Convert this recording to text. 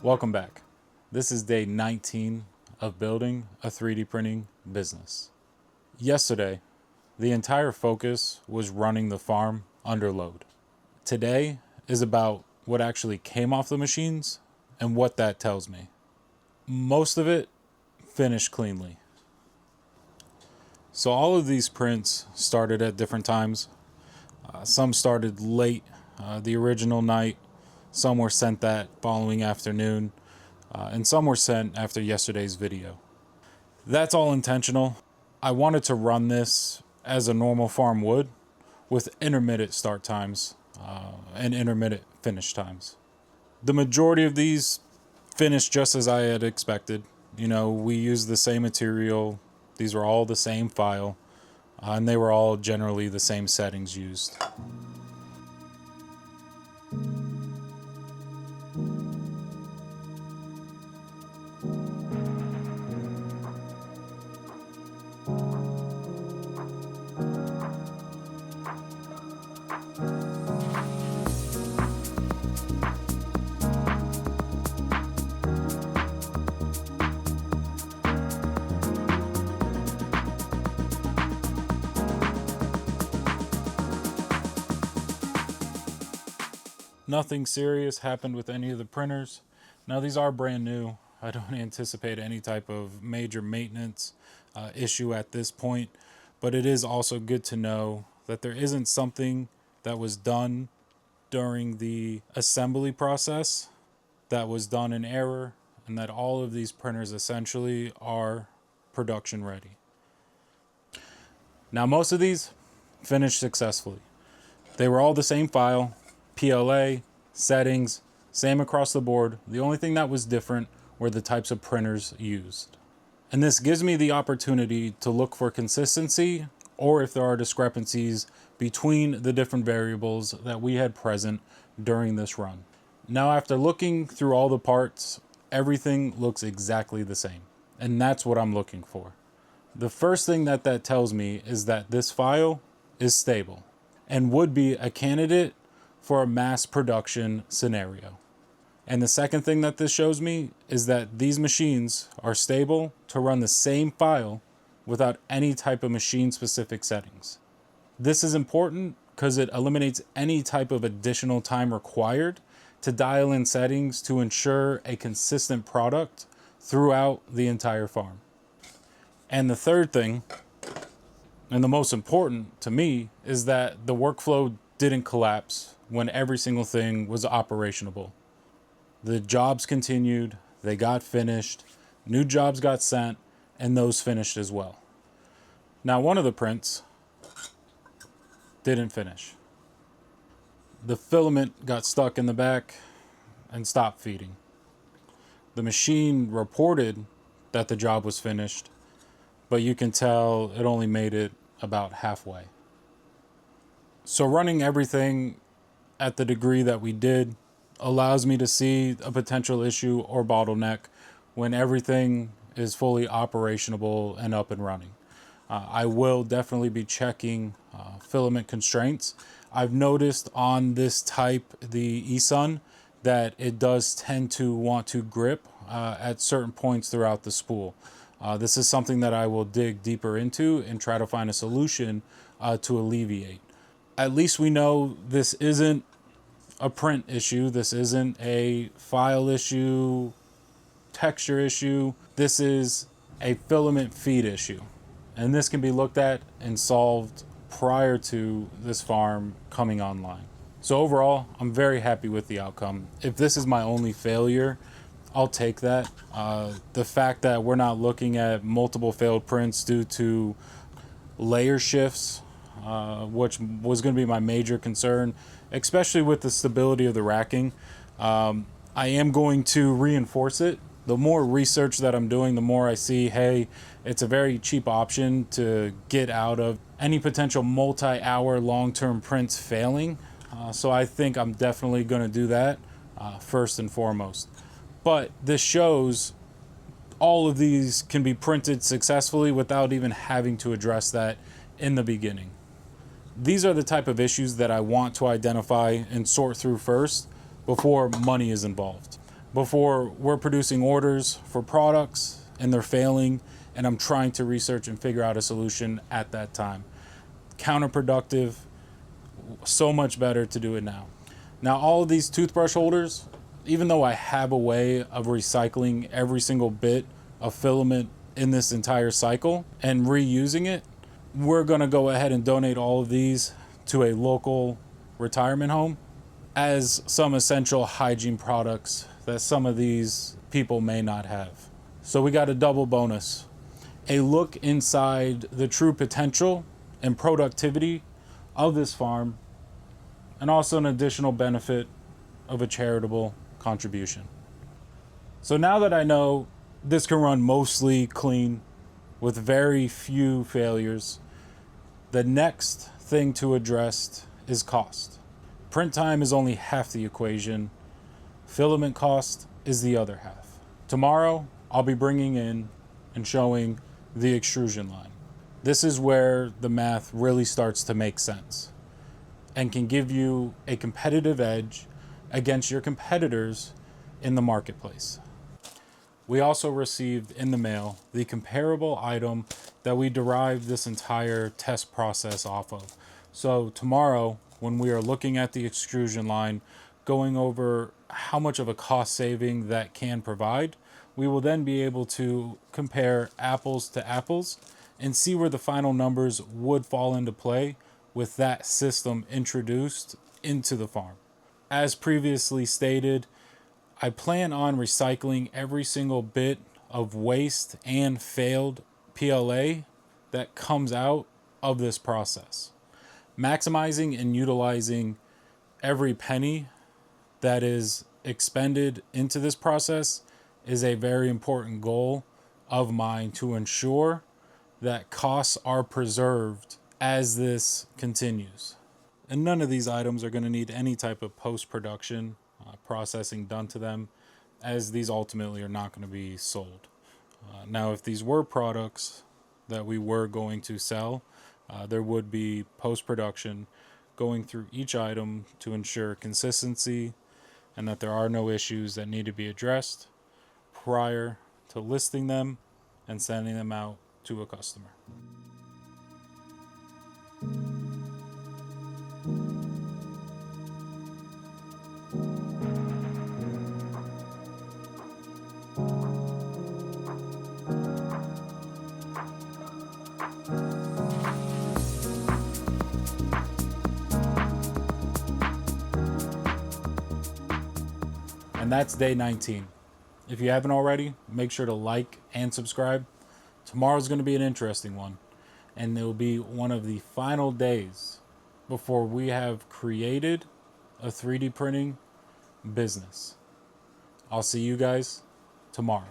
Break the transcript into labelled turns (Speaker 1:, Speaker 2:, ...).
Speaker 1: Welcome back. This is day 19 of building a 3D printing business. Yesterday, the entire focus was running the farm under load. Today is about what actually came off the machines and what that tells me. Most of it finished cleanly. So all of these prints started at different times. Some started late the original night. Some were sent that following afternoon. And some were sent after yesterday's video. That's all intentional. I wanted to run this as a normal farm would, with intermittent start times and intermittent finish times. The majority of these finished just as I had expected. You know, we used the same material. These were all the same file, and they were all generally the same settings used. Nothing serious happened with any of the printers. Now these are brand new. I don't anticipate any type of major maintenance issue at this point, but it is also good to know that there isn't something that was done during the assembly process that was done in error, and that all of these printers essentially are production ready. Now most of these finished successfully. They were all the same file. PLA, settings, same across the board. The only thing that was different were the types of printers used. And this gives me the opportunity to look for consistency, or if there are discrepancies between the different variables that we had present during this run. Now, after looking through all the parts, everything looks exactly the same. And that's what I'm looking for. The first thing that tells me is that this file is stable and would be a candidate for a mass production scenario. And the second thing that this shows me is that these machines are stable to run the same file without any type of machine specific settings. This is important because it eliminates any type of additional time required to dial in settings to ensure a consistent product throughout the entire farm. And the third thing, and the most important to me, is that the workflow didn't collapse when every single thing was operationable. The jobs continued, they got finished, new jobs got sent, and those finished as well. Now, one of the prints didn't finish. The filament got stuck in the back and stopped feeding. The machine reported that the job was finished, but you can tell it only made it about halfway. So running everything at the degree that we did allows me to see a potential issue or bottleneck when everything is fully operational and up and running. I will definitely be checking filament constraints. I've noticed on this type, the eSun, that it does tend to want to grip at certain points throughout the spool. This is something that I will dig deeper into and try to find a solution to alleviate. At least we know this isn't a print issue. This isn't a file issue, texture issue. This is a filament feed issue. And this can be looked at and solved prior to this farm coming online. So overall, I'm very happy with the outcome. If this is my only failure, I'll take that. The fact that we're not looking at multiple failed prints due to layer shifts, which was going to be my major concern, especially with the stability of the racking. I am going to reinforce it. The more research that I'm doing, the more I see, hey, it's a very cheap option to get out of any potential multi-hour long-term prints failing. So I think I'm definitely going to do that first and foremost. But this shows all of these can be printed successfully without even having to address that in the beginning. These are the type of issues that I want to identify and sort through first before money is involved. before we're producing orders for products and they're failing, and I'm trying to research and figure out a solution at that time. Counterproductive, so much better to do it now. Now, all of these toothbrush holders, even though I have a way of recycling every single bit of filament in this entire cycle and reusing it, we're going to go ahead and donate all of these to a local retirement home as some essential hygiene products that some of these people may not have. So we got a double bonus. A look inside the true potential and productivity of this farm, and also an additional benefit of a charitable contribution. So now that I know this can run mostly clean with very few failures, the next thing to address is cost. Print time is only half the equation. Filament cost is the other half. Tomorrow, I'll be bringing in and showing the extrusion line. This is where the math really starts to make sense and can give you a competitive edge against your competitors in the marketplace. We also received in the mail the comparable item that we derived this entire test process off of. So tomorrow, when we are looking at the extrusion line, going over how much of a cost saving that can provide, we will then be able to compare apples to apples and see where the final numbers would fall into play with that system introduced into the farm. As previously stated, I plan on recycling every single bit of waste and failed PLA that comes out of this process. Maximizing and utilizing every penny that is expended into this process is a very important goal of mine to ensure that costs are preserved as this continues. And none of these items are going to need any type of post-production processing done to them, as these ultimately are not going to be sold. Now, if these were products that we were going to sell, there would be post-production going through each item to ensure consistency and that there are no issues that need to be addressed prior to listing them and sending them out to a customer. And that's day 19. If you haven't already, make sure to like and subscribe. Tomorrow's going to be an interesting one, and it will be one of the final days before we have created a 3D printing business. I'll see you guys tomorrow.